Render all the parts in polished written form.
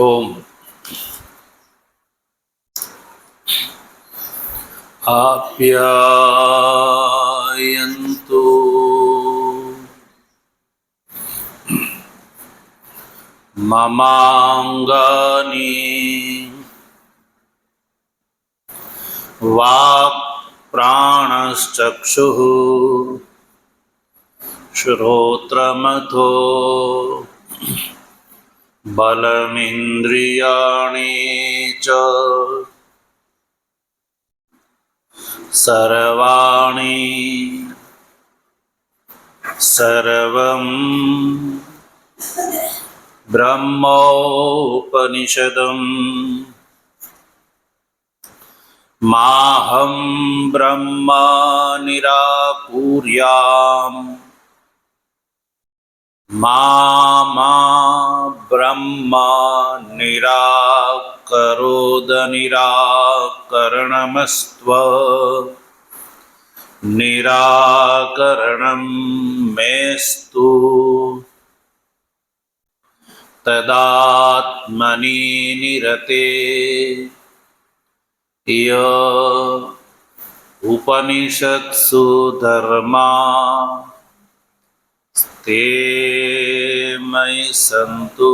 ओम आप्यायन्तु ममाङ्गानि वाक् प्राणश्चक्षुः श्रोत्रमथो बलमिन्द्रियाणि च सर्वाणि सर्वं ब्रह्मोपनिषदम् माहं ब्रह्म निराकुर्याम् मा ब्रह्म निराकरोद निराकरणमस्त्व निराकरणं मेस्तु तदात्मनि निरते य उपनिषत्सु धर्मा ते मयि सन्तु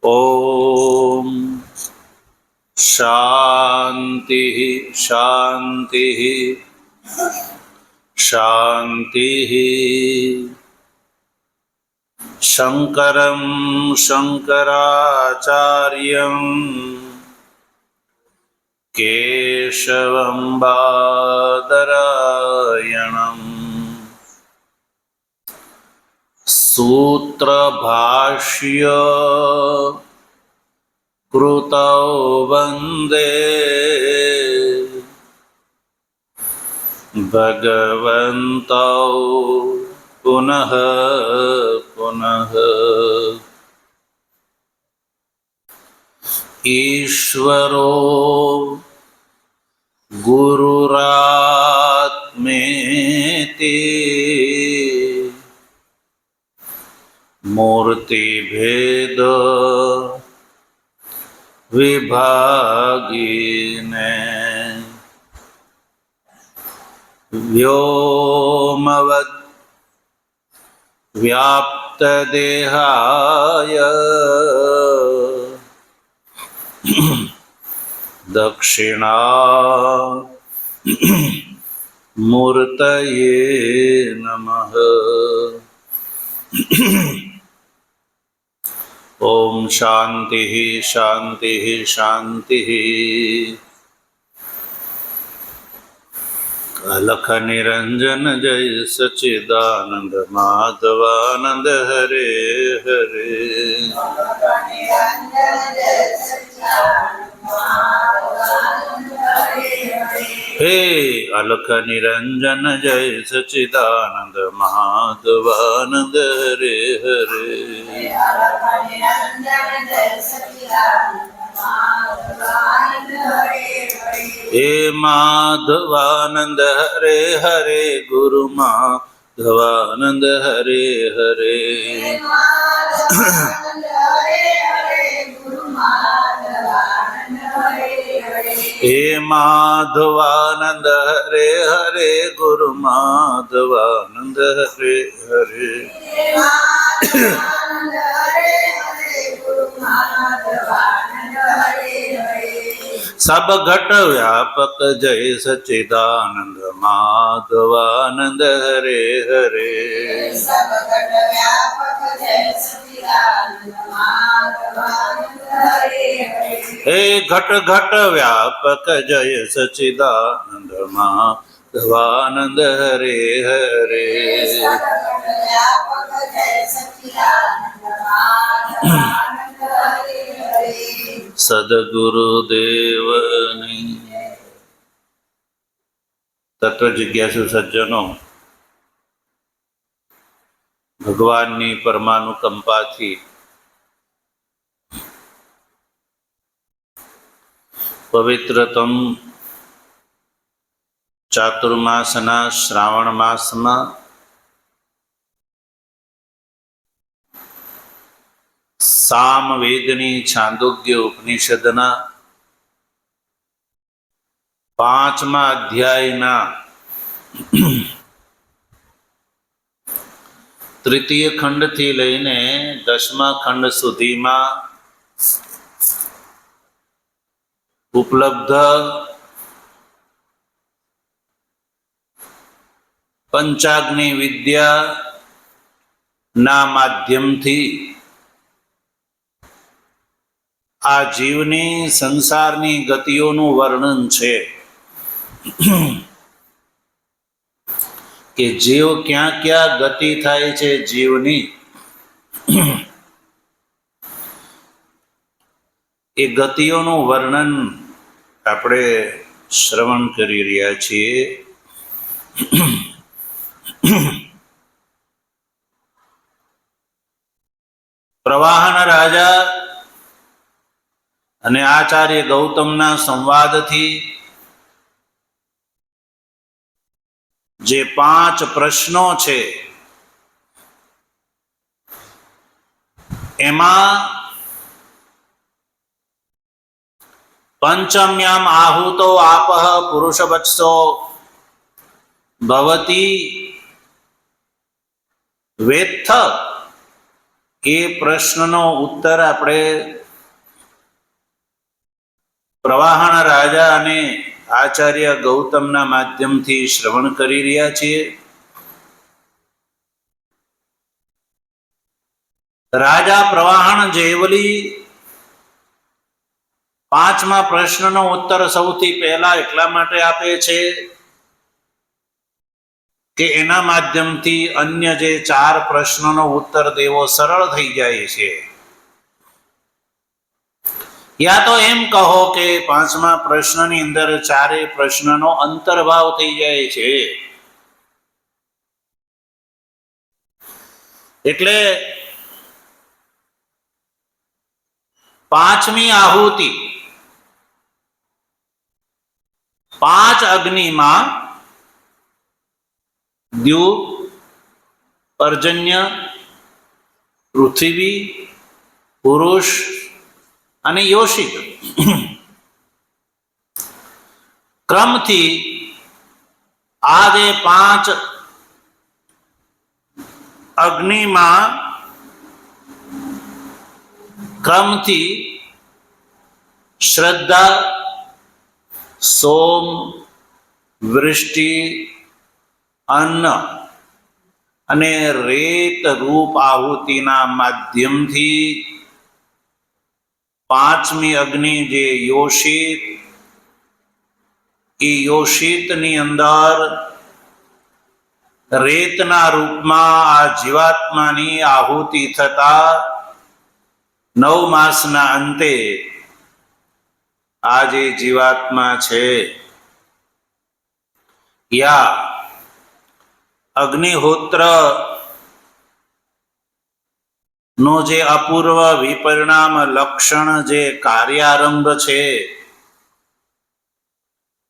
ओम शांति शांति शांति। शंकरं शंकराचार्यं केशवं बादरायणम् सूत्रभाष्य कृतौ वन्दे भगवन्तौ पुनः पुनः। ईश्वरो गुरुरात्मेति मूर्तिभेद विभागिने व्योमवद् व्याप्तदेहाय दक्षिणा मूर्तये नमः। ओम शांति शांति शांति। अलख निरंजन जय सच्चिदानंद माधवानंद हरे हरे। हे अलख निरंजन जय सच्चिदानंद माधवानंद हरे हरे। हे माधवानंद हरे हरे गुरु माधवानंद हरे हरे। हे माधवानंद हरे हरे गुरु माधवानंद हरे हरे। सब घट व्यापक जय सच्चिदानंद माधवानंद हरे हरे। हे घट घट व्यापक जय सच्चिदानंद माधवानंद हरे हरे। સદગુરુદેવની તત્વ જિજ્ઞાસુ સજ્જનો, ભગવાનની પરમાનુકંપાથી પવિત્રતમ ચાતુર્માસના શ્રાવણ માસમાં સામવેદની છાંદોગ્ય ઉપનિષદના 5મા અધ્યાયના 3ય ખંડથી લઈને 10મા ખંડ સુધીમાં ઉપલબ્ધ પંચાગ્નિ વિદ્યાના માધ્યમથી આ જીવની સંસારની ગતિઓનું વર્ણન છે કે જીવ ક્યાં ક્યાં ગતિ થાય છે જીવની એ ગતિઓનું વર્ણન આપણે શ્રવણ કરી રહ્યા છીએ. પ્રવાહન રાજા અને આચાર્ય ગૌતમના સંવાદથી જે 5 પ્રશ્નો છે એમાં પંચમ્યામ આહુતો આપઃ પુરુષવત્સો ભવતી વેત્થ એ પ્રશ્નનો ઉત્તર આપણે પ્રવાહન રાજા અને આચાર્ય ગૌતમના માધ્યમથી શ્રવણ કરી રહ્યા છીએ. રાજા પ્રવાહન જેવલી 5મા પ્રશ્નનો ઉત્તર સૌથી પહેલા એટલા માટે આપે છે કે એના માધ્યમથી અન્ય જે 4 પ્રશ્નોનો ઉત્તર દેવો સરળ થઈ જાય છે. યા તો એમ કહો કે 5મા પ્રશ્નની અંદર 4 પ્રશ્નનો અંતર્ભાવ થઈ જાય છે. એટલે 5મી આહુતિ 5 અગ્નિમાં દ્યુ, પર્જન્ય, પૃથ્વી, પુરુષ અને યોષિત ક્રમથી આ જે 5 અગ્નિમાં ક્રમથી શ્રદ્ધા, સોમ, વૃષ્ટિ, અન્ન અને રેત રૂપ આહુતિના માધ્યમથી 5મી અગ્નિ જે યોષિત, એ યોષિતની અંદર રેતના રૂપમાં આ જીવાત્માની આહુતિ થતા 9 માસના અંતે આ જે જીવાત્મા છે યા અગ્નિહોત્ર નો જે અપૂર્વ વિપરિણામ લક્ષણ જે કાર્યારંભ છે,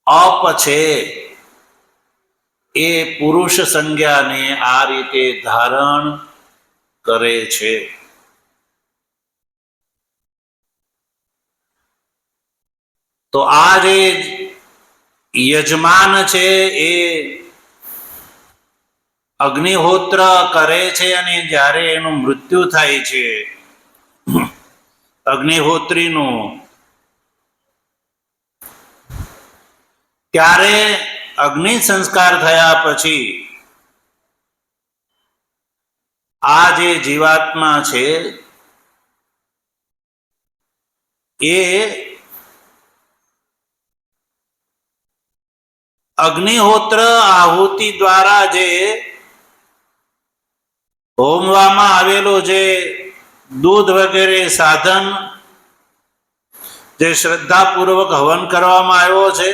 અપ છે, એ પુરુષ સંજ્ઞાને આ રીતે ધારણ કરે છે. તો આ જે યજમાન છે એ અગ્નિહોત્ર કરે છે અને જ્યારે એનું મૃત્યુ થાય છે અગ્નિહોત્રીનું, ત્યારે અગ્નિ સંસ્કાર થયા પછી આ જે જીવાત્મા છે એ અગ્નિહોત્ર આહુતિ દ્વારા જે હોમવામાં આવેલો જે દૂધ વગેરે સાધન જે શ્રદ્ધાપૂર્વક હવન કરવામાં આવ્યો છે,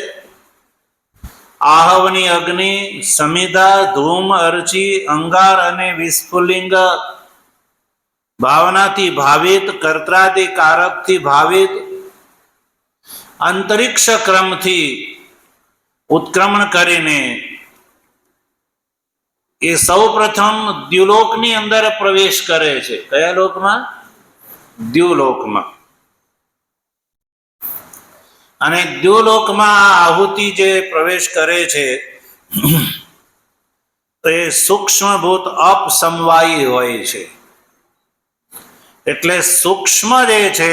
આહવની અગ્નિ, સમિધા, ધૂમ, અર્ચી, અંગાર અને વિસ્ફુલિંગ ભાવનાથી ભાવિત, કર્ત્રાદિ કારકથી ભાવિત, અંતરિક્ષ ક્રમથી ઉત્ક્રમણ કરીને એ સૌ પ્રથમ દ્યુલોકની અંદર પ્રવેશ કરે છે. કયા લોકમાં? દ્યુલોકમાં. અને દ્યુલોકમાં આહુતિ જે પ્રવેશ કરે છે તો એ સૂક્ષ્મભૂત અપસમવાયી હોય છે. એટલે સૂક્ષ્મ જે છે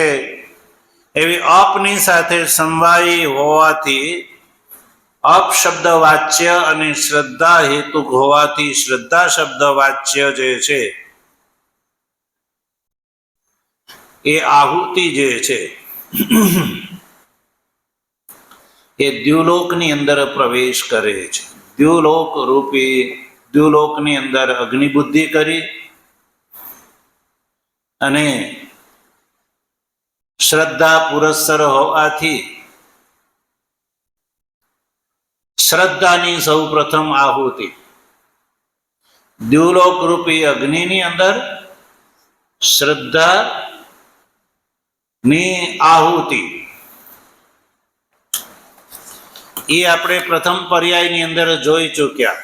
એવી અપની સાથે સમવાયી હોવાથી અપશબ્દ વાચ્ય અને શ્રદ્ધા હેતુક હોવાથી શ્રદ્ધા શબ્દ વાચ્ય જે છે એ આહુતિ જે છે એ દ્યુલોકની અંદર પ્રવેશ કરે છે. દ્યુલોક રૂપી દ્યુલોકની અંદર અગ્નિબુદ્ધિ કરી અને શ્રદ્ધા પુરસ્સર હોવાથી શ્રદ્ધાની સૌ પ્રથમ આહુતિ દ્યુલોક રૂપી અગ્નિની અંદર શ્રદ્ધાની આહુતિ એ આપણે પ્રથમ પર્યાયની અંદર જોઈ ચૂક્યા.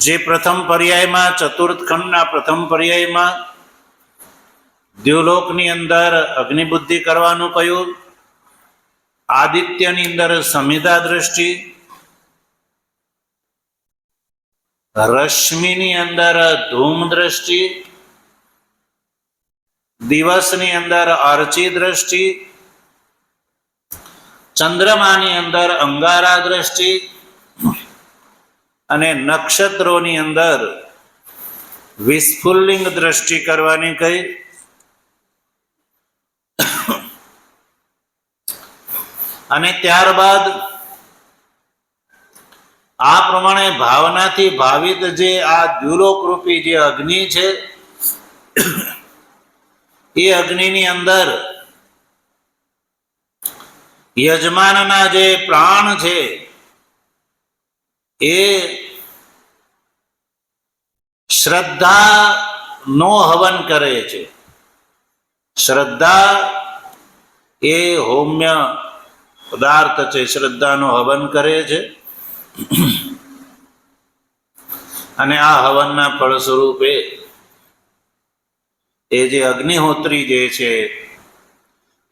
જે પ્રથમ પર્યાયમાં ચતુર્થ ખંડના પ્રથમ પર્યાયમાં દ્યુલોકની અંદર અગ્નિબુદ્ધિ કરવાનું કહ્યું, આદિત્યની અંદર સમિધા દ્રષ્ટિ, રશ્મિની અંદર ધૂમ દ્રષ્ટિ, દિવસની અંદર અર્ચી દ્રષ્ટિ, ચંદ્રમાની અંદર અંગારા દ્રષ્ટિ અને નક્ષત્રોની અંદર વિસ્ફુલ્લિંગ દ્રષ્ટિ કરવાની કહી. અને ત્યારબાદ આ પ્રમાણે ભાવનાથી ભાવિત જે આ દ્યુલોક રૂપી જે અગ્નિ છે એ અગ્નિની અંદર યજમાનના જે પ્રાણ છે એ શ્રદ્ધા નો હવન કરે છે. શ્રદ્ધા એ હોમ્ય પદાર્થ છે, શ્રદ્ધાનું હવન કરે છે. અને આ હવનના ફળ સ્વરૂપે એ જે અગ્નિહોત્રી જે છે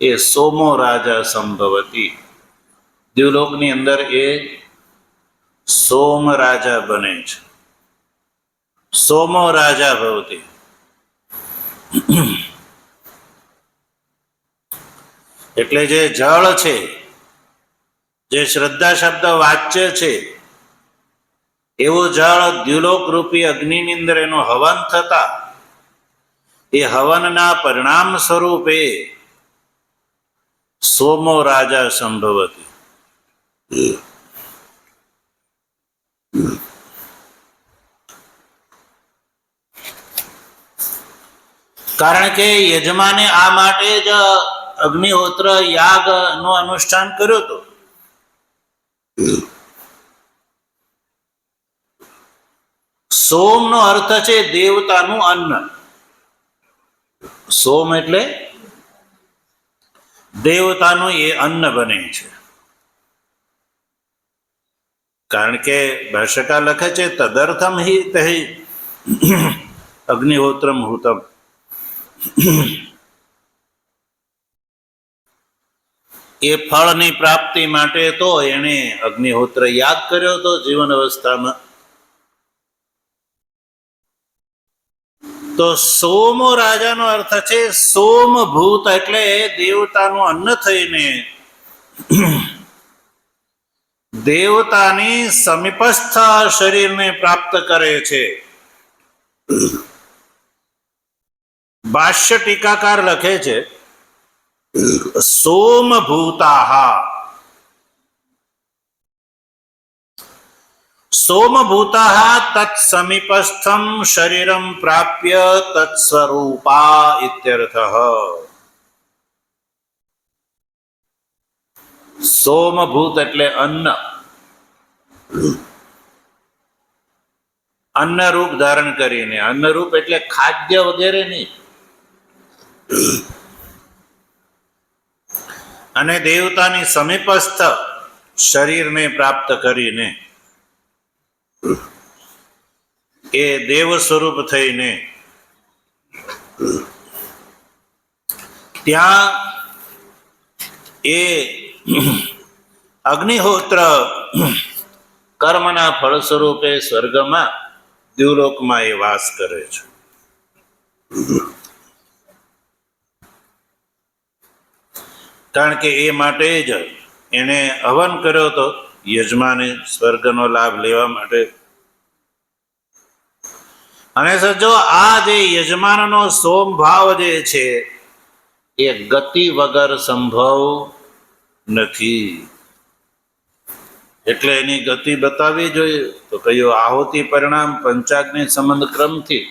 એ સોમો રાજા સંભવતી, દ્યુલોકની અંદર એ સોમ રાજા બને છે. સોમો રાજા ભવતી. એટલે જે જળ છે, જે શ્રદ્ધા શબ્દ વાચ્ય છે, એવું જળ દ્યુલોક રૂપી અગ્નિની અંદર એનું હવન થતા એ હવનના પરિણામ સ્વરૂપે સોમો રાજા સંભવતી. કારણ કે યજમાને આ માટે જ અગ્નિહોત્ર યાગ નું અનુષ્ઠાન કર્યું હતું. સોમ નો અર્થ છે દેવતાનું અન્ન. સોમ એટલે દેવતાનું એ અન્ન બને છે. કારણ કે ભાષ્યકાર લખે છે તદર્થમ હિ તહિ અગ્નિહોત્રમ હુતમ. એ ફળની પ્રાપ્તિ માટે તો એને અગ્નિહોત્ર યાગ કર્યો હતો જીવન અવસ્થામાં. તો સોમો રાજાનો અર્થ છે સોમભૂત, એટલે દેવતાનું અન્ન થઈને દેવતાની સમીપસ્થ શરીરને પ્રાપ્ત કરે છે. ભાષ્ય ટીકાકાર લખે છે સોમભૂતાહા. સોમભૂતાહા તત્સમીપસ્થમ શરીરમ પ્રાપ્ય તત્સ્વરૂપા ઇત્યર્થઃ. સોમભૂત એટલે અન્ન, અન્ન રૂપ ધારણ કરીને. અન્ન રૂપ એટલે ખાદ્ય વગેરે નહીં. અને દેવતાની સમીપસ્થ શરીરને પ્રાપ્ત કરીને એ દેવ સ્વરૂપ થઈને ત્યાં એ અગ્નિહોત્ર કર્મના ફળ સ્વરૂપે સ્વર્ગમાં દ્યુલોકમાં એ વાસ કરે છે. કારણ કે એ માટે જ એને હવન કર્યો હતો યજમાને સ્વર્ગનો લાભ લેવા માટે. અને જો આ જે યજમાનનો સોમભાવ જે છે એ ગતિ વગર સંભવ નથી. એટલે એની ગતિ બતાવવી જોઈએ. તો કયો આહુતિ પરિણામ પંચાગ્નિ સંબંધ ક્રમથી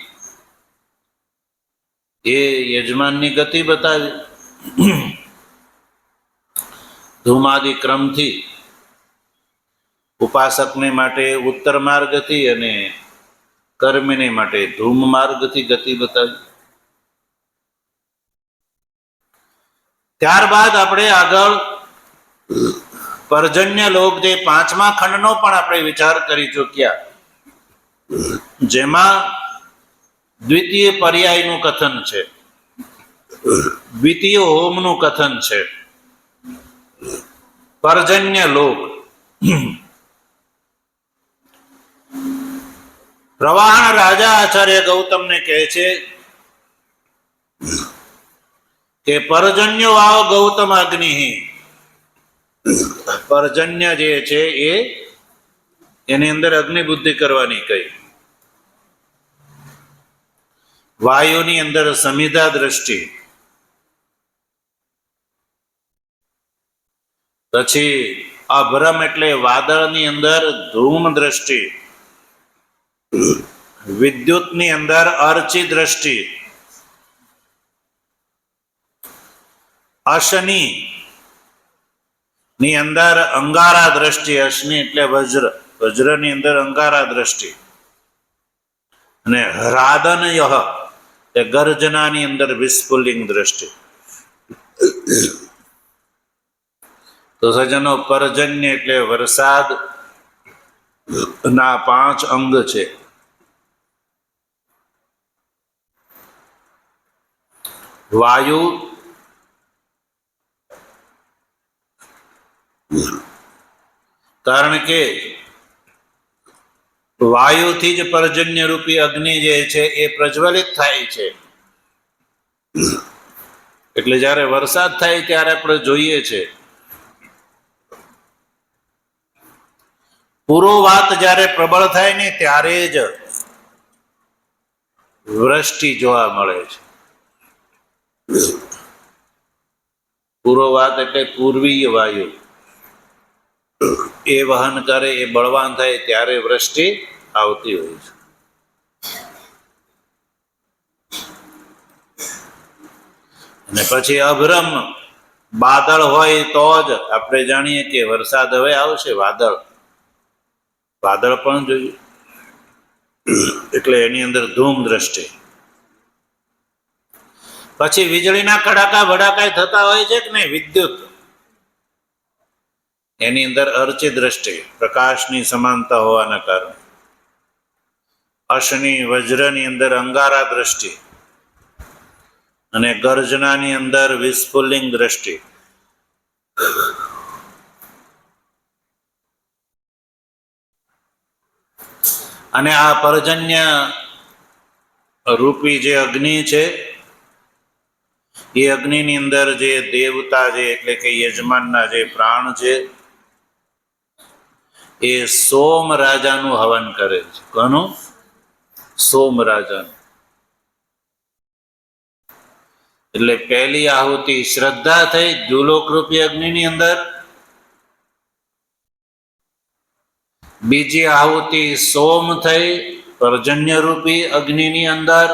એ યજમાનની ગતિ બતાવી. ધૂમાદિ ક્રમથી ઉપાસકને માટે ઉત્તર માર્ગથી અને કર્મીને માટે ધૂમ માર્ગથી ગતિ બતાવી. ત્યારબાદ આપણે આગળ પર્જન્ય લોક જે 5મા ખંડનો પણ આપણે વિચાર કરી ચૂક્યા, જેમાં દ્વિતીય પર્યાયનું કથન છે, દ્વિતીય હોમનું કથન છે. પર્જન્ય લોક પ્રવાહન રાજા આચાર્ય ગૌતમને કહે છે કે પર્જન્યો વાવ ગૌતમ અગ્નિ. પર્જન્ય જે છે એની અંદર અગ્નિ બુદ્ધિ કરવાની કહી. વાયુની અંદર સમિધા દ્રષ્ટિ, પછી અભ્રમ એટલે વાદળની અંદર ધૂમ દ્રષ્ટિ, વિદ્યુતની અંદર અર્ચી દ્રષ્ટિ, અશની ની અંદર અંગારા દ્રષ્ટિ, અશની એટલે વજ્ર, વજ્રની અંદર અંગારા દ્રષ્ટિ, અને હ્રાદનય એ ગર્જનાની અંદર વિસ્ફુલિંગ દ્રષ્ટિ. તો સજ્જનો પર્જન્ય એટલે વરસાદ ના 5 અંગ છે. વાયુ, કારણ કે વાયુથી જ પર્જન્ય રૂપી અગ્નિ જે છે એ પ્રજ્વલિત થાય છે. એટલે જ્યારે વરસાદ થાય ત્યારે આપણે જોઈએ છે. પૂર્વવાત જ્યારે પ્રબળ થાય ને ત્યારે જ વૃષ્ટિ જોવા મળે છે. પૂર્વવાત એટલે પૂર્વીય વાયુ એ વહન કરે, એ બળવાન થાય ત્યારે વૃષ્ટિ આવતી હોય છે. અને પછી અભ્રમ બાદળ હોય તો જ આપણે જાણીએ કે વરસાદ હવે આવશે. વાદળ પણ જોઈએ, એટલે એની અંદર ધૂમ દ્રષ્ટિ. પછી વીજળીના કડાકા ભડાકા થતા હોય છે કે નહીં, વિદ્યુત, એની અંદર અર્ચી દ્રષ્ટિ, પ્રકાશની સમાનતા હોવાના કારણે. અશની વજ્રની અંદર અંગારા દ્રષ્ટિ, અને ગર્જનાની અંદર વિસ્ફુલિંગ દ્રષ્ટિ. અને આ પર્જન્ય રૂપી જે અગ્નિ છે એ અગ્નિની અંદર જે દેવતા છે એટલે કે યજમાનના જે પ્રાણ છે એ સોમ રાજાનું હવન કરે છે. કોનું? સોમ રાજાનું. એટલે પહેલી આહુતિ શ્રદ્ધા થઈ દ્યુલોક રૂપી અગ્નિની અંદર, બીજી આહુતિ સોમ થઈ પર્જન્ય રૂપી અગ્નિની અંદર.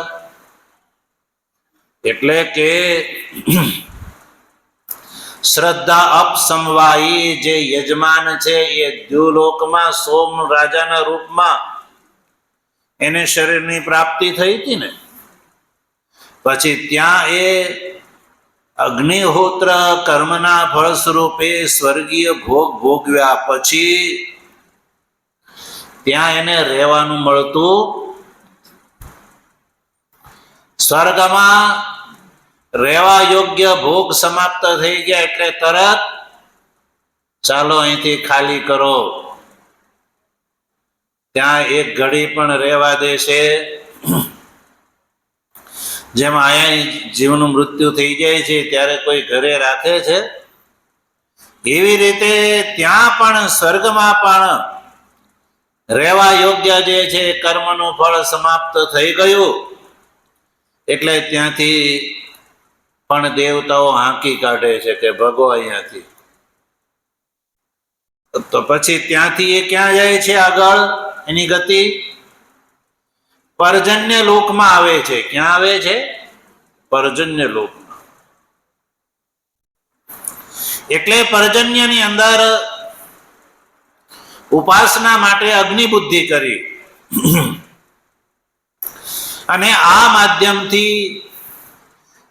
એટલે કે શ્રદ્ધા અપસમવાયી જે યજમાન છે એ દ્યુલોકમાં સોમ રાજાના રૂપમાં એને શરીરની પ્રાપ્તિ થઈ હતી ને, પછી ત્યાં એ અગ્નિહોત્ર કર્મના ફળ સ્વરૂપે સ્વર્ગીય ભોગ ભોગવ્યા પછી ત્યાં એને રહેવાનું મળતું. સ્વર્ગમાં રહેવા યોગ્ય ભોગ સમાપ્ત થઈ ગયા એટલે તરત ચાલો અહીંથી ખાલી કરો. ત્યાં એક ઘડી પણ રહેવા દેશે. જેમ અહીંયા જીવનું મૃત્યુ થઈ જાય છે ત્યારે કોઈ ઘરે રાખે છે, એવી રીતે ત્યાં પણ સ્વર્ગમાં પણ રહેવા યોગ્ય જે છે કર્મનું ફળ સમાપ્ત થઈ ગયું એટલે ત્યાંથી પણ દેવતાઓ હાંકી કાઢે છે કે ભગો અહીંયાથી. તો પછી ત્યાંથી એ ક્યાં જાય છે? આગળ એની ગતિ પર્જન્ય લોકમાં આવે છે. ક્યાં આવે છે? પર્જન્ય લોકમાં. એટલે પર્જન્યની અંદર ઉપાસના માટે અગ્નિ બુદ્ધિ કરી અને આ માધ્યમથી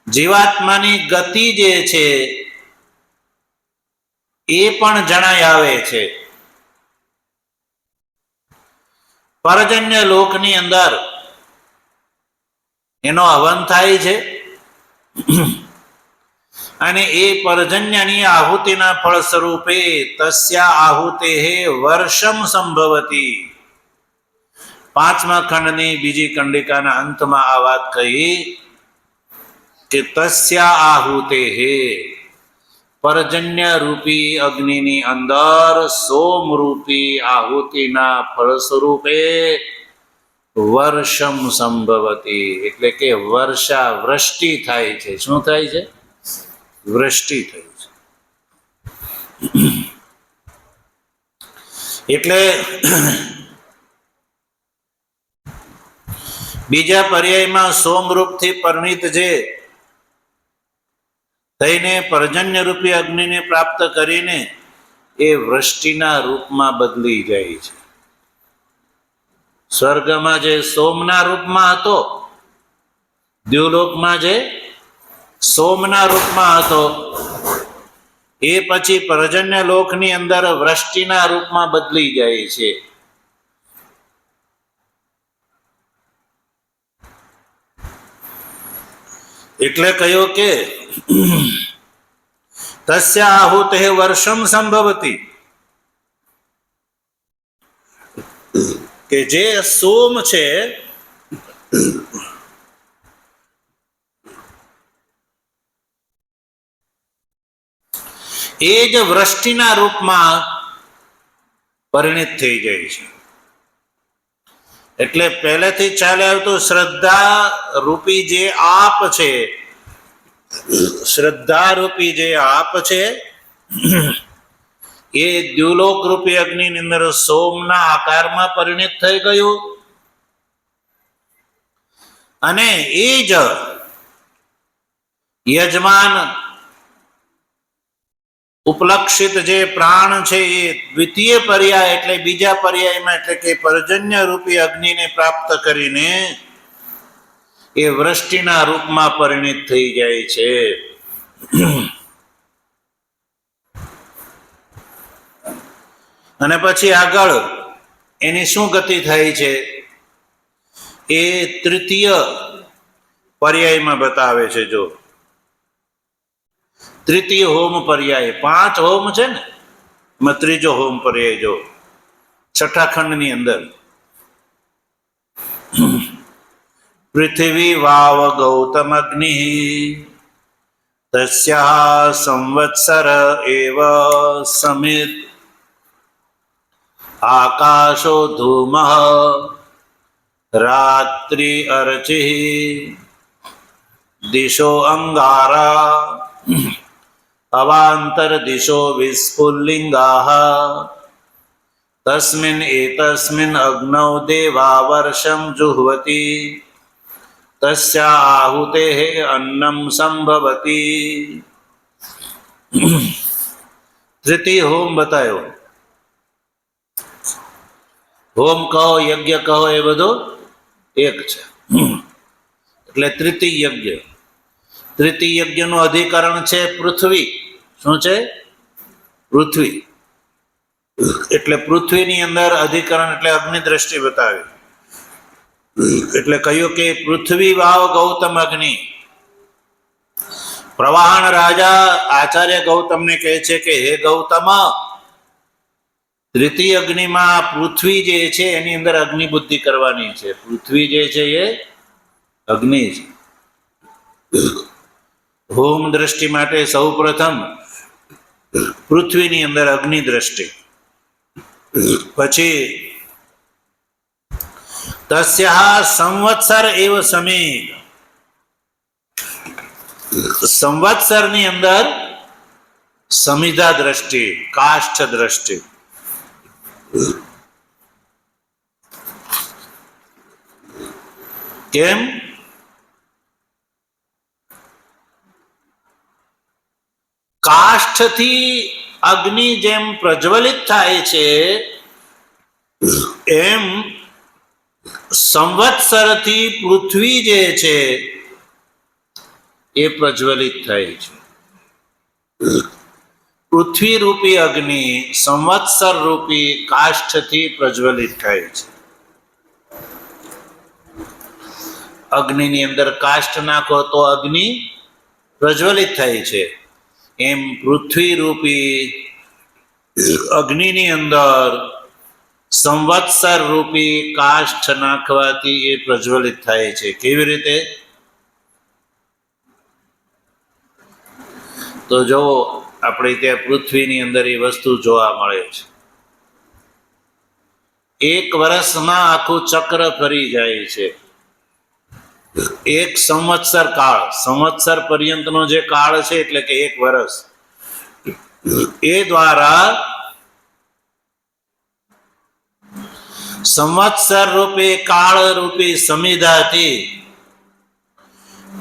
જીવાત્માની ગતિ જે છે એ પણ જણાઈ આવે છે. પર્જન્ય લોકની અંદર એનો હવન થાય છે અને એ પર્જન્યની આહુતિના ફળ સ્વરૂપે તસ્યા આહુતે વર્ષમ સંભવતી. 5મા ખંડની બીજી કંડિકાના અંતમાં આ વાત કહી કે તસ્યા આહુતે પર્જન્ય રૂપી અગ્નિની અંદર સોમ રૂપી આહુતિના ફળ સ્વરૂપે વર્ષમ સંભવતી, એટલે કે વર્ષા વૃષ્ટિ થાય છે. શું થાય છે? વૃષ્ટિ થઈ છે. એટલે બીજા પર્યાયમાં સોમરૂપથી પરિણીત જે થઈને પર્જન્ય રૂપી અગ્નિને પ્રાપ્ત કરીને એ વૃષ્ટિના રૂપમાં બદલી જાય છે. સ્વર્ગમાં જે સોમના રૂપમાં હતો, દ્યુલોકમાં જે સોમના રૂપમાં હતો, એ પછી પર્જન્ય લોકની અંદર વૃષ્ટિના રૂપમાં બદલી જાય છે. એટલે કહ્યું કે તસ્યા આહુતે વર્ષમ સંભવતી, કે જે સોમ છે એ જ વૃષ્ટિના રૂપમાં પરિણિત થઈ જાય છે. એટલે પહેલેથી ચાલે આવતું શ્રદ્ધા રૂપી જે આપ છે, શ્રદ્ધા રૂપી જે આપ છે એ દ્યુલોક રૂપી અગ્નિની અંદર સોમના આકારમાં પરિણિત થઈ ગયું અને એ જ યજમાન ઉપલક્ષિત જે પ્રાણ છે એ દ્વિતીય પર્યાય એટલે બીજા પર્યાયમાં એટલે કે પર્જન્ય રૂપી અગ્નિને પ્રાપ્ત કરીને એ વૃષ્ટિના રૂપમાં પરિણિત થઈ જાય છે. અને પછી આગળ એની શું ગતિ થાય છે એ તૃતીય પર્યાયમાં બતાવે છે. જો તૃતીય હોમ પર્યાય, 5 હોમ છે ને, એમાં ત્રીજો હોમ પર્યાય જો 6ઠા ખંડની અંદર પૃથ્વી વાવ ગૌતમ અગ્નિ તસ્યા સંવત્સર એવ સમિત આકાશો ધૂમ રાત્રિ અર્ચિ દિશો અંગારા અવાંતર દિશો વિસ્ફુલ્લિંગાઃ તસ્મિન એતસ્મિન અગ્નૌ દેવા વર્ષમ જુહ્વતિ તસ્યા આહુતેઃ અન્નમ સંભવતી. તૃતીય હોમ બતાવ્યો. હોમ કહો, યજ્ઞ કહો, એ બધું એક છે. એટલે તૃતીય યજ્ઞ. તૃતીય યજ્ઞનું અધિકરણ છે પૃથ્વી. શું છે? પૃથ્વી. એટલે પૃથ્વીની અંદર અધિકરણ એટલે અગ્નિ દ્રષ્ટિ બતાવી. એટલે કહ્યું કે પૃથ્વી વાવ ગૌતમ અગ્નિ. પ્રવાહન રાજા આચાર્ય ગૌતમને કહે છે કે હે ગૌતમ, તૃતીય અગ્નિમાં પૃથ્વી જે છે એની અંદર અગ્નિ બુદ્ધિ કરવાની છે. પૃથ્વી જે છે એ અગ્નિ છે. હોમ દ્રષ્ટિ માટે સૌ પ્રથમ પૃથ્વીની અંદર અગ્નિ દ્રષ્ટિ. પછી તસ્યા સંવત્સર એવ સમીર. સંવત્સરની અંદર સમિધા દ્રષ્ટિ, કાષ્ઠ દ્રષ્ટિ. કેમ? કાષ્ઠથી અગ્નિ જેમ પ્રજ્વલિત થાય છે એમ સંવત્સરથી પૃથ્વી જે છે એ પ્રજ્વલિત થાય છે. પૃથ્વી રૂપી અગ્નિ સંવત્સર રૂપી કાષ્ઠથી પ્રજ્વલિત થાય છે. અગ્નિની અંદર કાષ્ઠ નાખો તો અગ્નિ પ્રજ્વલિત થાય છે. એમ પૃથ્વી રૂપી અગ્નિની અંદર સંવત્સર રૂપી કાષ્ઠ નાખવાથી એ પ્રજ્વલિત થાય છે. કેવી રીતે? તો જો આપણે ત્યાં પૃથ્વીની અંદર એ વસ્તુ જોવા મળે છે. એક વર્ષમાં આખું ચક્ર ફરી જાય છે. એક સંવત્સર કાળ, સંવત્સર પર્યંતનો જે કાળ છે એટલે કે એક વર્ષ, એ દ્વારા સંવત્સર રૂપી કાળ રૂપી સમિધાથી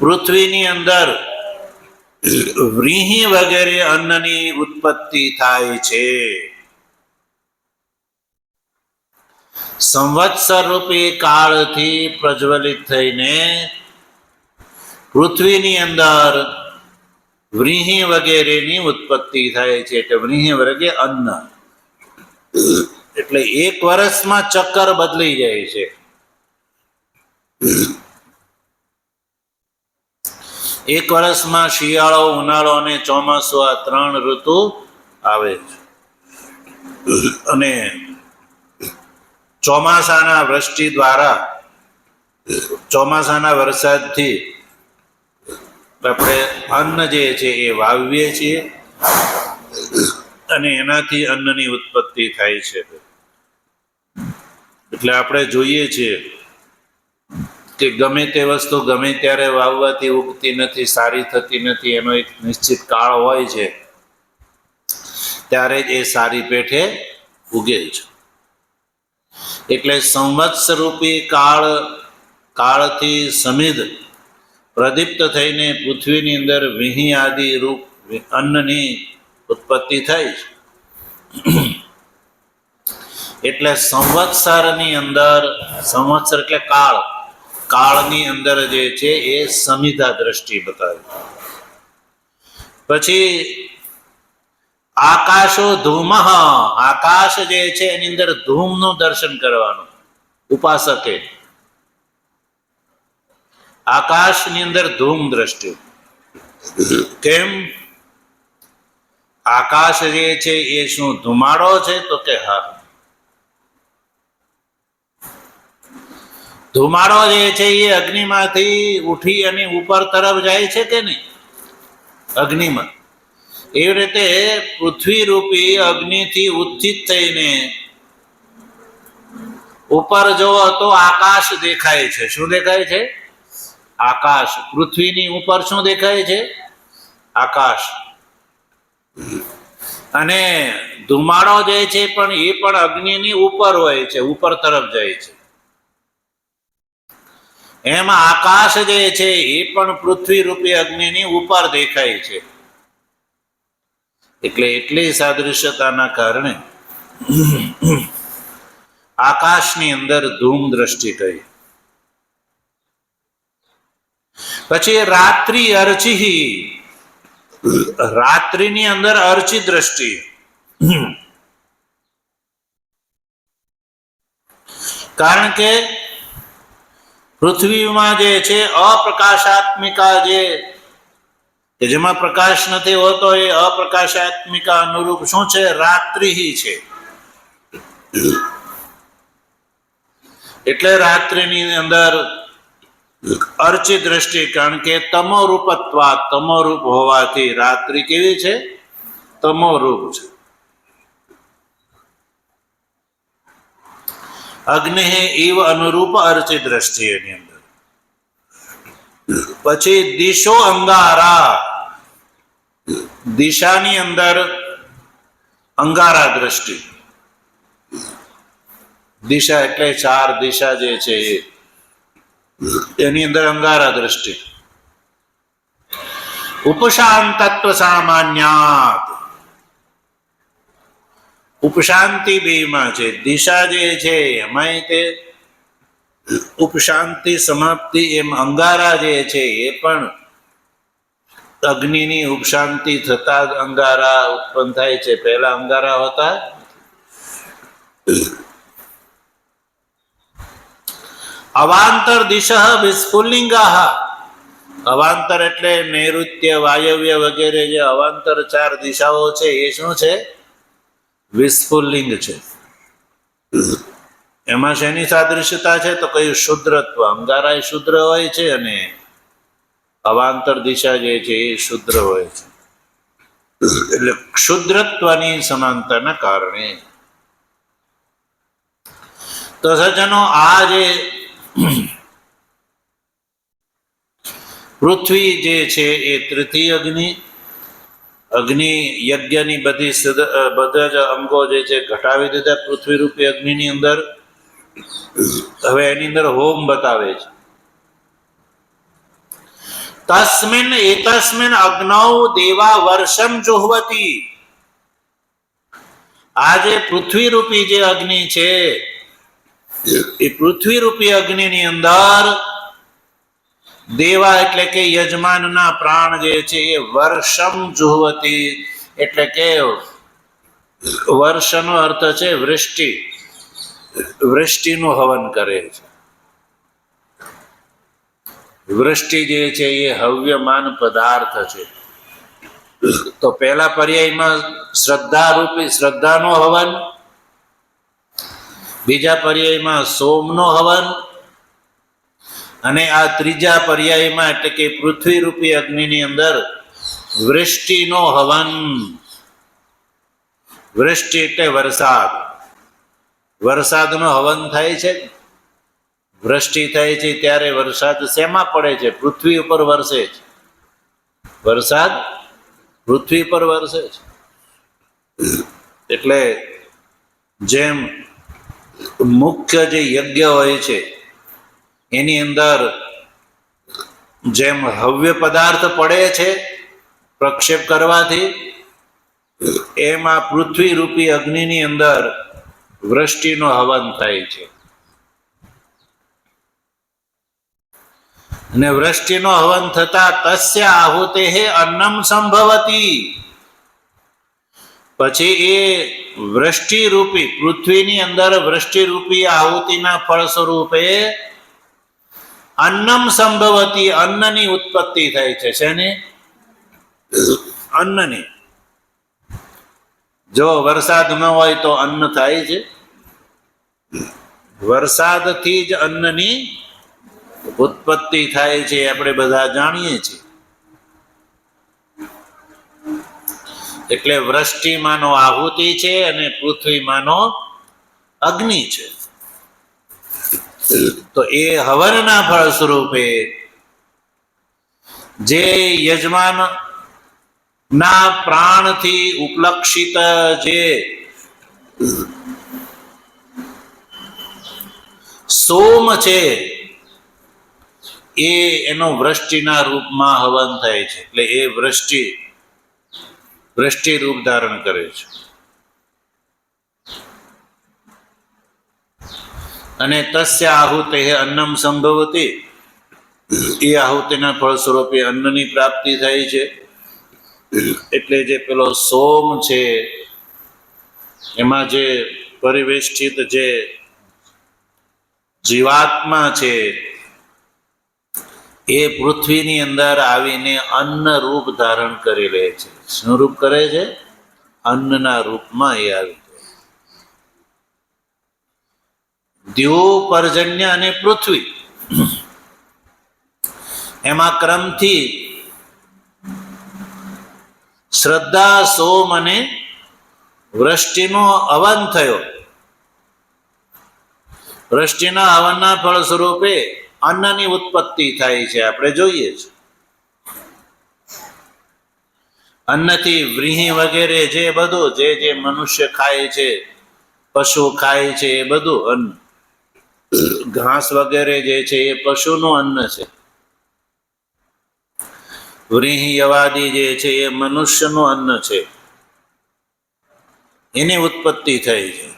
પૃથ્વીની અંદર વ્રીહી વગેરે અન્નની ઉત્પત્તિ થાય છે. સંવત્સર રૂપી કાળથી પ્રજ્વલિત થઈને પૃથ્વીની અંદર વ્રીહી વગેરેની ઉત્પત્તિ થાય છે. એટલે વ્રીહી વગેરે અન્ન. એટલે એક વર્ષમાં ચક્કર બદલાઈ જાય છે. એક વર્ષમાં શિયાળો, ઉનાળો અને ચોમાસું, આ 3 ઋતુ આવે છે. અને ચોમાસાના વૃષ્ટિ દ્વારા, ચોમાસાના વરસાદથી આપણે અન્ન જે છે એ વાવીએ છીએ અને એનાથી અન્નની ઉત્પત્તિ થાય છે. એટલે આપણે જોઈએ છીએ કે ગમે તે વસ્તુ ગમે ત્યારે વાવવાથી ઉગતી નથી, સારી થતી નથી. એનો એક નિશ્ચિત કાળ હોય છે, ત્યારે જ એ સારી પેઠે ઉગે છે. એટલે સંવત્સર રૂપી કાળથી સમિધ પ્રદીપ્ત થઈને પૃથ્વીની અંદર વિહી આદિ રૂપ અન્નની ઉત્પત્તિ થાય છે. એટલે સંવત્સરની અંદર, સંવત્સર એટલે કાળ, કાળની અંદર જે છે એ સમિધા દ્રષ્ટિ બતાવે. પછી આકાશો ધૂમ, આકાશ જે છે એની અંદર ધૂમનું દર્શન કરવાનું ઉપાસકે. આકાશની અંદર ધૂમ દ્રષ્ટિ. કેમ? આકાશ જે છે એ શું ધુમાડો છે? તો કે હા, ધુમાડો જે છે એ અગ્નિમાંથી ઉઠી અને ઉપર તરફ જાય છે કે નહીં? અગ્નિમાં. એવી રીતે પૃથ્વી રૂપી અગ્નિથી ઉત્થિત થઈને ઉપર જોવો તો આકાશ દેખાય છે. શું દેખાય છે? આકાશ. પૃથ્વીની ઉપર શું દેખાય છે? આકાશ. અને ધુમાડો જે છે પણ એ પણ અગ્નિની ઉપર હોય છે, ઉપર તરફ જાય છે. એમ આકાશ જે છે એ પણ પૃથ્વી રૂપી અગ્નિની ઉપર દેખાય છે. એટલે એટલી સાદૃશ્યતાના કારણે આકાશની અંદર ધૂમ દ્રષ્ટિ કહી. પછી રાત્રિ અર્ચિ, રાત્રિની અંદર અર્ચિ દ્રષ્ટિ. કારણ કે પૃથ્વીમાં જે છે અપ્રકાશાત્મિકા જે કે જેમાં પ્રકાશ નથી હોતો એ અપ્રકાશાત્મિકા અનુરૂપ શું છે? રાત્રિ છે. એટલે રાત્રિની અંદર અર્ચિત દ્રષ્ટિ, કારણ કે તમો રૂપત્વા, તમો રૂપ હોવાથી રાત્રિ કેવી છે? તમો રૂપ છે. અગ્નિ ઈવ અનુરૂપ અર્ચિત દ્રષ્ટિ એની અંદર. પછી દિશો અંગારા, દિશાની અંદર અંગારા દ્રષ્ટિ. દિશા એટલે ચાર દિશા જે છે એની અંદર અંગારા દ્રષ્ટિ. ઉપશાંતત્વ સામાન્યાત, ઉપશાંતિ બેમાં છે. દિશા જે છે એમાં તે ઉપશાંતિ સમાપ્તિ, એમ અંગારા જે છે એ પણ અગ્નિની ઉપશાંતિ થતા જ અંગારા ઉત્પન્ન થાય છે. પહેલા અંગારા હોતા. અવાંતર દિશ વિસ્ફુલિંગા, અવાંતર એટલે નૈઋત્ય, વાયવ્ય વગેરે જે અવાંતર ચાર દિશાઓ છે એ શું છે? વિસ્ફુલિંગ છે. એમાં શેની સાદૃશ્યતા છે? તો કયું? શુદ્રત્વ. અંગારા શુદ્ર હોય છે અને અવાંતર દિશા જે છે એ શુદ્ર હોય છે. એટલે ક્ષુદ્રત્વની સમાનતાના કારણે. તો સજ્જનો, આ જે પૃથ્વી જે છે એ તૃતીય અગ્નિ, અગ્નિ યજ્ઞની બધા જ અંગો જે છે ઘટાવી દીધા પૃથ્વી રૂપી અગ્નિની અંદર. હવે એની અંદર હોમ બતાવે છે. તસ્મિન એતસ્મિન અગ્નૌ દેવા વર્ષમ જુહવતી. આ જે પૃથ્વી રૂપી જે અગ્નિ છે એ પૃથ્વી રૂપી અગ્નિની અંદર દેવા એટલે કે યજમાનના પ્રાણ જે છે એ વર્ષમ જુહવતી, એટલે કે વર્ષનો અર્થ છે વૃષ્ટિ. વૃષ્ટિનું હવન કરે છે. વૃષ્ટિ જે છે એ હવ્યમાન પદાર્થ છે. તો પહેલા પર્યાયમાં શ્રદ્ધા રૂપી શ્રદ્ધાનો હવન, બીજા પર્યાયમાં સોમનો હવન, અને આ ત્રીજા પર્યાયમાં એટલે કે પૃથ્વી રૂપી અગ્નિની અંદર વૃષ્ટિનો હવન. વૃષ્ટિ એટલે વરસાદ. વરસાદનો હવન થાય છે. વૃષ્ટિ થાય છે ત્યારે વરસાદ શેમાં પડે છે? પૃથ્વી ઉપર વરસે છે. વરસાદ પૃથ્વી પર વરસે છે. એટલે જેમ મુખ્ય જે યજ્ઞ હોય છે એની અંદર જેમ હવ્ય પદાર્થ પડે છે પ્રક્ષેપ કરવાથી, એમાં પૃથ્વી રૂપી અગ્નિની અંદર વૃષ્ટિનો હવન થાય છે. અને વૃષ્ટિનો હવન થતા તસ્ય આહુતે અન્નમ સંભવતી. પછી એ વૃષ્ટિ રૂપી પૃથ્વીની અંદર વૃષ્ટિ રૂપી આહુતિના ફળ સ્વરૂપે અન્નમ સંભવતી, અન્નની ઉત્પત્તિ થાય છે. શેની? અન્નની. જો વરસાદ ન હોય તો અન્ન થાય છે. વરસાદથી જ અન્નની ઉત્પત્તિ થાય છે, આપણે બધા જાણીએ છીએ. એટલે વૃષ્ટિમાંનો આહુતિ છે અને પૃથ્વીમાંનો અગ્નિ છે. તો એ હવનના ફળ સ્વરૂપે જે યજમાન ના પ્રાણથી ઉપલક્ષિત જે સોમ છે એ એનો વૃષ્ટિના રૂપમાં હવન થાય છે. એટલે એ વૃષ્ટિ રૂપ ધારણ કરે છે. અને તસ્ય આહુતે અન્નમ સંભવતી, એ આહુતિના ફળ સ્વરૂપે અન્નની પ્રાપ્તિ થાય છે. એટલે જે પેલો સોમ છે એમાં જે પરિવેષ્ટિત જે જીવાત્મા છે એ પૃથ્વીની અંદર આવીને અન્ન રૂપ ધારણ કરી લે છે. શું રૂપ કરે છે? અન્નના રૂપમાં એ આવી જાય. દ્યો, પર્જન્ય અને પૃથ્વી, એમાં ક્રમથી શ્રદ્ધા, સોમ અને વૃષ્ટિનો હવન થયો. વૃષ્ટિના હવનના ફળ સ્વરૂપે અન્નની ઉત્પત્તિ થાય છે. આપણે જોઈએ છે અન્નથી વ્રીહી વગેરે જે બધું જે મનુષ્ય ખાય છે, પશુ ખાય છે, એ બધું અન્ન. ઘાસ વગેરે જે છે એ પશુનું અન્ન છે. વ્રીહી યવાદી જે છે એ મનુષ્યનું અન્ન છે. એની ઉત્પત્તિ થઈ છે.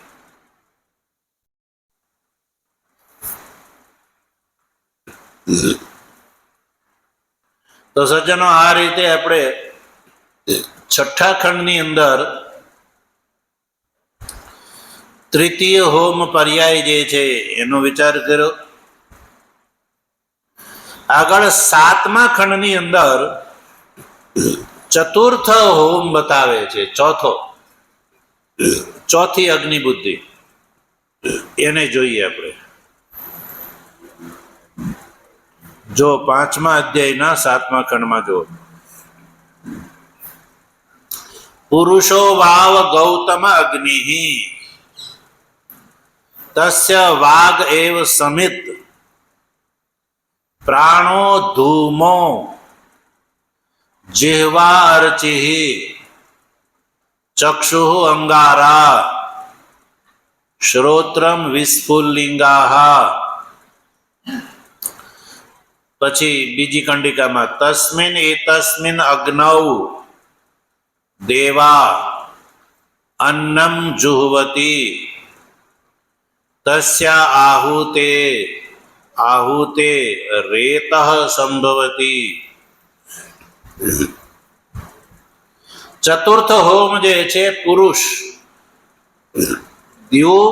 તો સજ્જનો, આ રીતે આપણે છઠ્ઠા ખંડની અંદર તૃતીય હોમ પર્યાય જે છે એનો વિચાર કર્યો. આગળ સાતમા ખંડની અંદર ચતુર્થ હોમ બતાવે છે. ચોથી અગ્નિ બુદ્ધિ, એને જોઈએ આપણે. જો પાંચમા અધ્યાયના સાતમા ખંડમાં જો પુરુષો વાવ ગૌતમ અગ્નિ તસ્ય વાગ એવ સમિત પ્રાણો ધૂમો જીહ્વા અર્ચિ ચક્ષુ અંગારા શ્રોત્રમ વિસ્ફુલ્લિંગા. પછી બીજી કંડિકામાં તસ્મિન એતસ્મિન અગ્નૌ દેવા અન્નમ જુહવતી તસ્યા આહુતે રેતઃ સંભવતી. ચતુર્થ હોમ જે છે પુરુષ, દ્યો,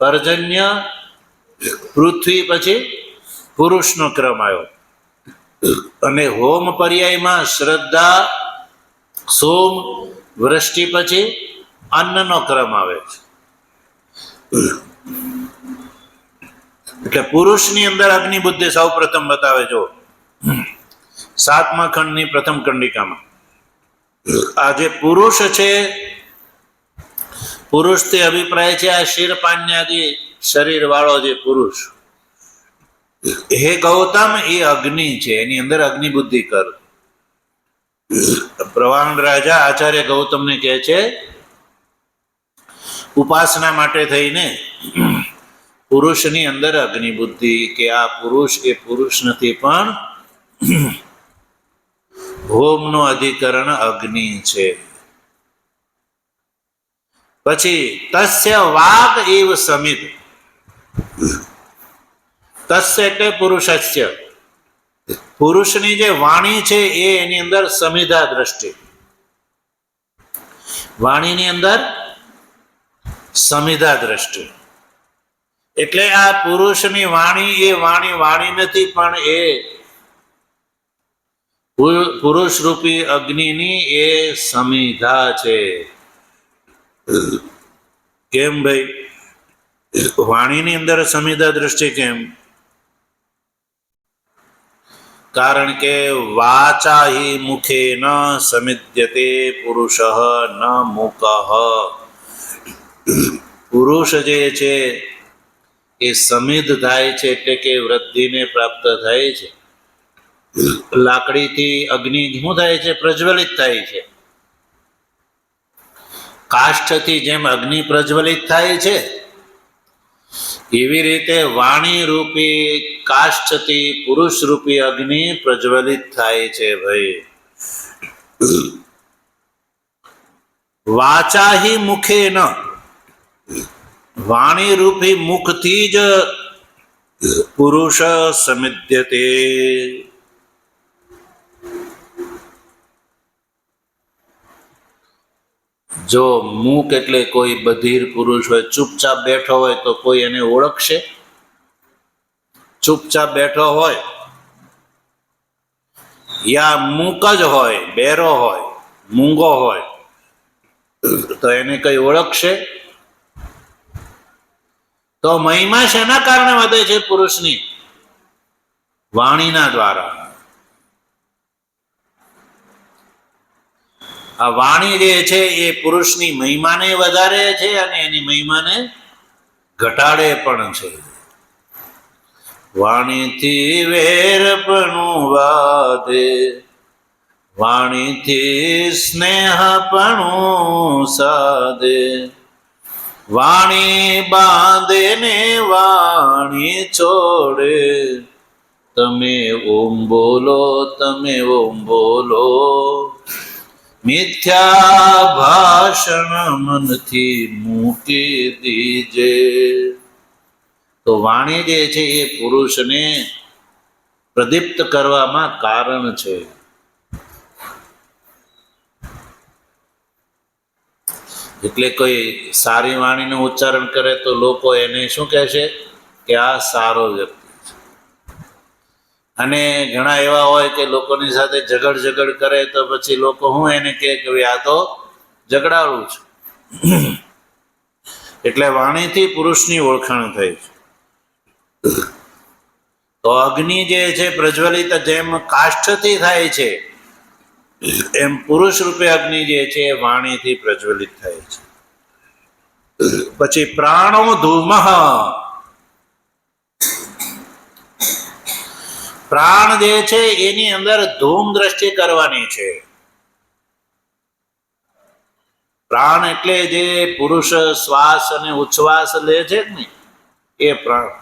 પર્જન્ય, પૃથ્વી, પછી પુરુષનો ક્રમ આવ્યો. અને હોમ પર્યાયમાં શ્રદ્ધા, સોમ, વૃષ્ટિ, પછી અન્નનો ક્રમ આવે છે. એટલે પુરુષની અંદર અગ્નિ બુદ્ધિ સૌ પ્રથમ બતાવે. જો સાતમા ખંડની પ્રથમ કંડિકામાં આ જે પુરુષ છે, પુરુષથી અભિપ્રાય છે આ શિરપાન્યાદી શરીર વાળો જે પુરુષ. હે ગૌતમ, એ અગ્નિ છે, એની અંદર અગ્નિ બુદ્ધિ કર. પ્રવાહન રાજા આચાર્ય ગૌતમને કહે છે ઉપાસના માટે થઈને પુરુષની અંદર અગ્નિ બુદ્ધિ, કે આ પુરુષ એ પુરુષ નથી પણ હોમનો અધિકરણ અગ્નિ છે. પછી તસ્ય વાગ એવ સમિત. તસ્ય એટલે પુરુષસ્ય, પુરુષની જે વાણી છે એ એની અંદર સમિધા દ્રષ્ટિ. વાણીની અંદર સમિધા દ્રષ્ટિ એટલે આ પુરુષની વાણી એ વાણી નથી પણ એ પુરુષ રૂપી અગ્નિની એ સમિધા છે. કેમ ભાઈ વાણીની અંદર સમિધા દ્રષ્ટિ કેમ? કારણ કે વાચા હિ મુખે ન સમિધ્યતે પુરુષ ન મુખ. પુરુષ જે છે એ સમિધ થાય છે એટલે કે વૃદ્ધિને પ્રાપ્ત થાય છે. લાકડીથી અગ્નિ શું થાય છે? પ્રજ્વલિત થાય છે. કાષ્ઠથી જેમ અગ્નિ પ્રજ્વલિત થાય છે એવી રીતે વાણી રૂપી કાષ્ઠથી પુરુષ રૂપી અગ્નિ પ્રજ્વલિત થાય છે. ભાઈ વાચા હિ મુખે ન, વાણી રૂપી મુખથી જ પુરુષ સમિધ્યતે. જો મુખ એટલે કોઈ બધિર પુરુષ હોય, ચૂપચાપ બેઠો હોય તો કોઈ એને ઓળખશે? ચૂપચાપ બેઠો હોય યા મૂક જ હોય, બેરો હોય, મૂંગો હોય, તો એને કઈ ઓળખશે? તો મહિમા શેના કારણે વધે છે પુરુષની? વાણીના દ્વારા. આ વાણી જે છે એ પુરુષની મહિમાને વધારે છે અને એની મહિમાને ઘટાડે પણ છે. વાણીથી વેરપણું વાદે, વાણીથી સ્નેહપણું સાધે, વાણી બાંધે ને વાણી છોડે, તમે ઓમ બોલો, તમે ઓમ બોલો, મિથ્યા ભાષણ મનથી મૂકી દીજે. તો વાણી જે છે એ પુરુષને પ્રદીપ્ત કરવામાં કારણ છે. એટલે કોઈ સારી વાણીનું ઉચ્ચારણ કરે તો લોકો એને શું કહે છે કે આ સારો વ્યક્તિ છે. અને ઘણા એવા હોય કે લોકોની સાથે ઝઘડ કરે તો પછી લોકો શું એને કહે કે આ તો ઝઘડાળું છે. એટલે વાણીથી પુરુષની ઓળખાણ થઈ છે. તો અગ્નિ જે છે પ્રજ્વલિત જેમ કાષ્ઠથી થાય છે, એમ પુરુષ રૂપે અગ્નિ જે છે વાણીથી પ્રજ્વલિત થાય છે. પછી પ્રાણો ધૂમ, પ્રાણ જે છે એની અંદર ધૂમ દ્રષ્ટિ કરવાની છે. પ્રાણ એટલે જે પુરુષ શ્વાસ અને ઉચ્છ્વાસ લે છે ને એ પ્રાણ.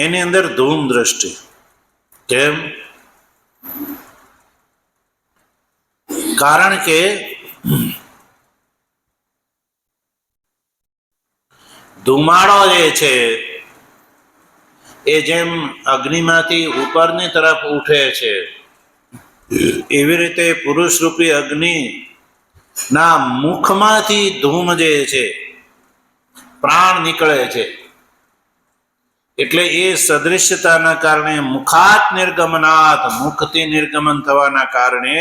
એની અંદર ધૂમ દ્રષ્ટિ. કેમ? કારણ કે ધુમાડો જે છે એ જેમ અગ્નિમાંથી ઉપરની તરફ ઉઠે છે, એવી રીતે પુરુષ રૂપી અગ્નિ ના મુખમાંથી ધૂમ જે છે પ્રાણ નીકળે છે. એટલે એ સદૃશ્યતાના કારણે મુખાત નિર્ગમનાથ, મુખથી નિર્ગમન થવાના કારણે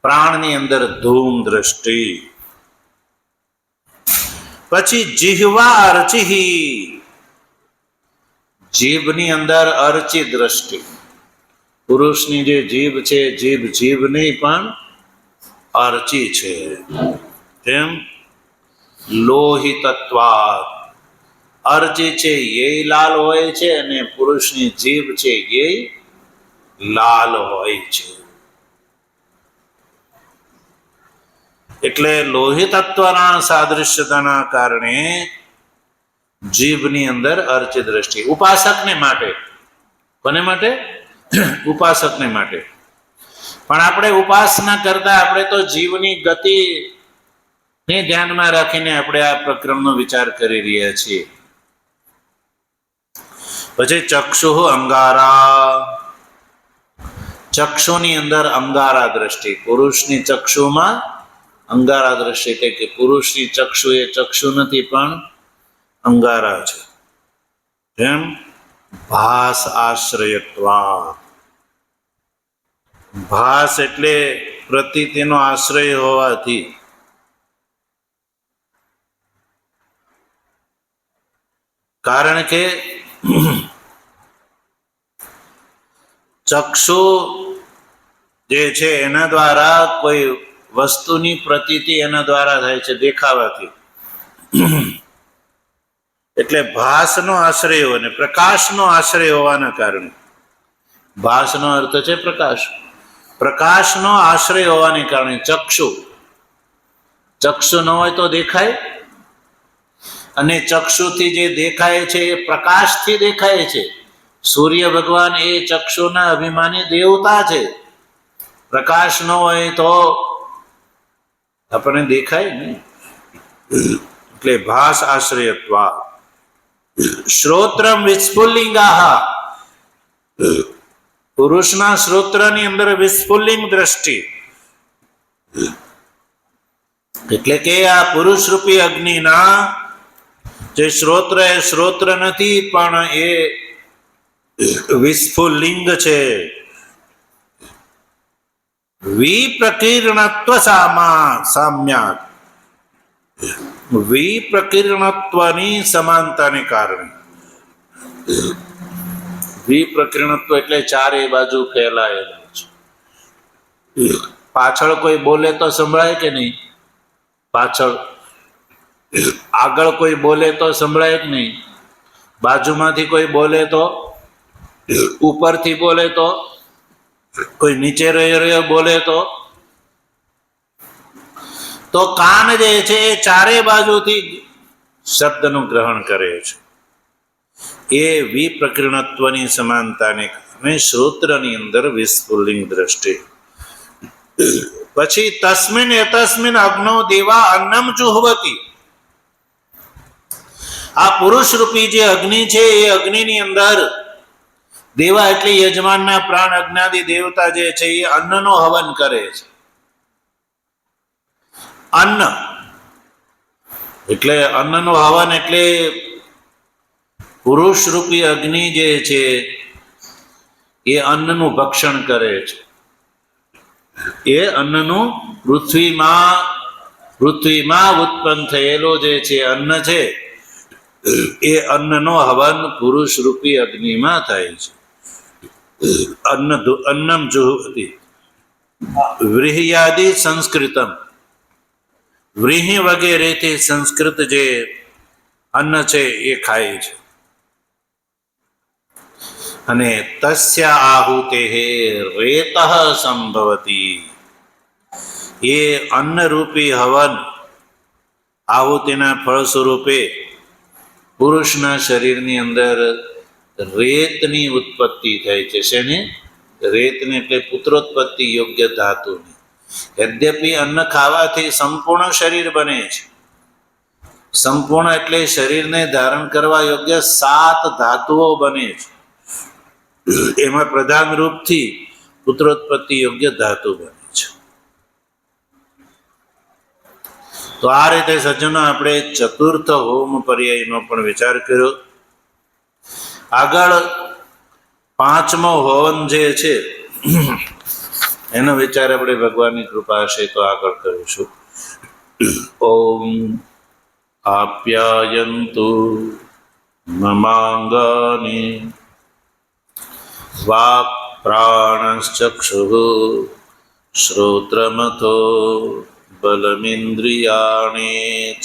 પ્રાણની અંદર ધૂમ દ્રષ્ટિ. પછી જીહવા અર્ચિ, જીભની અંદર અર્ચિ દ્રષ્ટિ. પુરુષની જે જીભ છે, જીભ નહીં પણ અર્ચિ છે. કેમ? લોહિતત્વાત. અર્ચિ છે એ લાલ હોય છે અને પુરુષની જીભ છે એ લાલ હોય છે. એટલે લોહિતત્વના સાદૃશ્યતાના કારણે જીભની અંદર અર્ચિ દ્રષ્ટિ. ઉપાસકને માટે. કોને માટે? ઉપાસકને માટે. પણ આપણે ઉપાસના કરતા આપણે તો જીવની ગતિ ને ધ્યાનમાં રાખીને આપણે આ પ્રકરણનો વિચાર કરી રહ્યા છીએ. પછી ચક્ષુ અંગારા. ચક્ષુની અંદર અંગારા દ્રષ્ટિ. પુરુષની ચક્ષુમાં અંગારા દ્રષ્ટિ, એટલે કે પુરુષની ચક્ષુ એ ચક્ષુ નથી પણ અંગારા છે. જેમ ભાસ આશ્રયત્વા. ભાસ એટલે પ્રતીતિનો આશ્રય હોવાથી. કારણ કે ચક્ષુ જે છે એના દ્વારા કોઈ વસ્તુની પ્રતીતિ એના દ્વારા થાય છે, દેખાવાથી. એટલે ભાસનો આશ્રય અને પ્રકાશનો આશ્રય હોવાના કારણે. ભાસનો અર્થ છે પ્રકાશ. પ્રકાશનો આશ્રય હોવાને કારણે ચક્ષુ. ચક્ષુ ન હોય તો દેખાય, અને ચક્ષુથી જે દેખાય છે એ પ્રકાશથી દેખાય છે. સૂર્ય ભગવાન એ ચક્ષુના અભિમાની દેવતા છે. પ્રકાશ ન હોય તો આપણને દેખાય ને. એટલે ભાસ આશ્રયત્વા. શ્રોત્રમ વિસ્ફુલ્લિંગાહ. પુરુષના શ્રોત્રની અંદર વિસ્ફુલ્લિંગ દ્રષ્ટિ. એટલે કે આ પુરુષ રૂપી અગ્નિના જે શ્રોત્ર એ શ્રોત્ર નથી પણ એ વિસ્ફુલિંગ છે. વિપ્રકીર્ણત્વ સામ્યાત, વિપ્રકીર્ણત્વની સમાનતાને કારણે. વિપ્રકીર્ણત્વ એટલે ચારે બાજુ ફેલાયેલું છે. પાછળ કોઈ બોલે તો સંભળાય કે નહીં? પાછળ આગળ કોઈ બોલે તો સંભળાય કે નહીં? બાજુમાંથી કોઈ બોલે તો, ઉપરથી બોલે તો, કોઈ નીચે રહ્યો બોલે તો કાન જે છે એ ચારે બાજુથી શબ્દનું ગ્રહણ કરે છે. એ વિપ્રકીર્ણત્વની સમાનતાને કારણે શ્રોત્રની અંદર વિસ્ફુલિંગ દ્રષ્ટિ. પછી તસ્મિન એતસ્મિન અગ્નો દેવા અન્નમ જુહવતી. આ પુરુષ રૂપી જે અગ્નિ છે એ અગ્નિની અંદર દેવા એટલે યજમાનના પ્રાણ અગ્નાદિ દેવતા જે છે એ અન્નનો હવન કરે છે. અન્ન એટલે અન્નનો હવન એટલે પુરુષ રૂપી અગ્નિ જે છે એ અન્નનું ભક્ષણ કરે છે. એ અન્નનું પૃથ્વીમાં ઉત્પન્ન થયેલો જે છે અન્ન છે એ અન્નનો હવન પુરુષ રૂપી અગ્નિમાં થાય છે. અન્નમ જુહવતી. વ્રીહ્યાદિ સંસ્કૃતમ, વ્રીહી વગેરેથી સંસ્કૃત જે અન્ન છે એ ખાય છે. અને તસ્ય આહુતે રેતઃ સંભવતી. એ અન્નરૂપી હવન આહુતિના ફળ સ્વરૂપે પુરુષના શરીરની અંદર રેતની ઉત્પત્તિ થાય છે. શેની? રેતની એટલે પુત્રોત્પત્તિ યોગ્ય ધાતુની. યદ્યપિ અન્ન ખાવાથી સંપૂર્ણ શરીર બને છે. સંપૂર્ણ એટલે શરીરને ધારણ કરવા યોગ્ય 7 ધાતુઓ બને છે. એમાં પ્રધાન રૂપથી પુત્રોત્પત્તિ યોગ્ય ધાતુ બને છે. તો આ રીતે સજ્જનો આપણે ચતુર્થ હોમ પર્યાયનો પણ વિચાર કર્યો. આગળ 5મો હોમ જે છે એનો વિચાર આપણે ભગવાનની કૃપા હશે તો આગળ કરીશું. ઓમ આપ્યાયન્તુ મમાંગાની વાક્ પ્રાણશ્ચક્ષુઃ શ્રોત્રમથો બલમિન્દ્રિયાણિ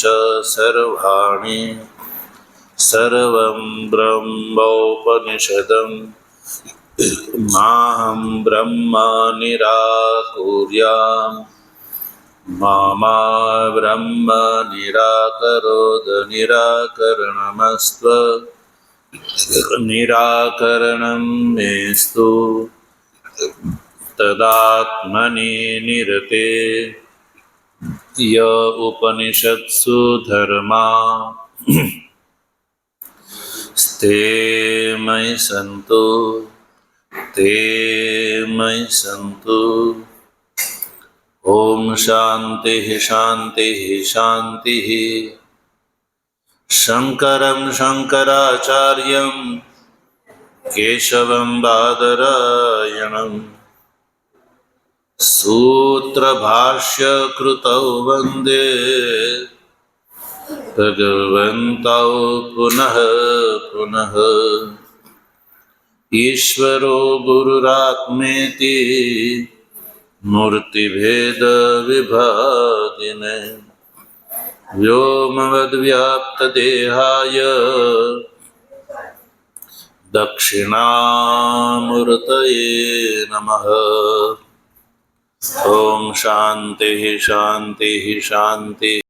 ચ સર્વાણિ સર્વં બ્રહ્મોપનિષદં માહં બ્રહ્મ નિરાકુર્યામ મા બ્રહ્મ નિરાકરોદ નિરાકરણમસ્ત્વ નિરાકરણં મેસ્તુ તદાત્મનિ નિરતે ય ઉપનિષત્સુ ધર્મા તે મયि સંતુ તે મયि સંતુ. ઓમ શાંતિ શાંતિ શાંતિ. શંકરં શંકરાચાર્યં કેશવં બાદરાયણં સૂત્રભાષ્યકૃતૌ વંદે ભગવन्तौ પુનઃ પુનઃ. ઈશ્વરો ગુરુરાત્મેતિ મૂર્તિભેદ વિભાગિને વ્યોમવદ્વ્યાપ્તદેહાય દક્ષિણામૂર્તયે નમઃ. ઓમ શાંતિ શાંતિ શાંતિ.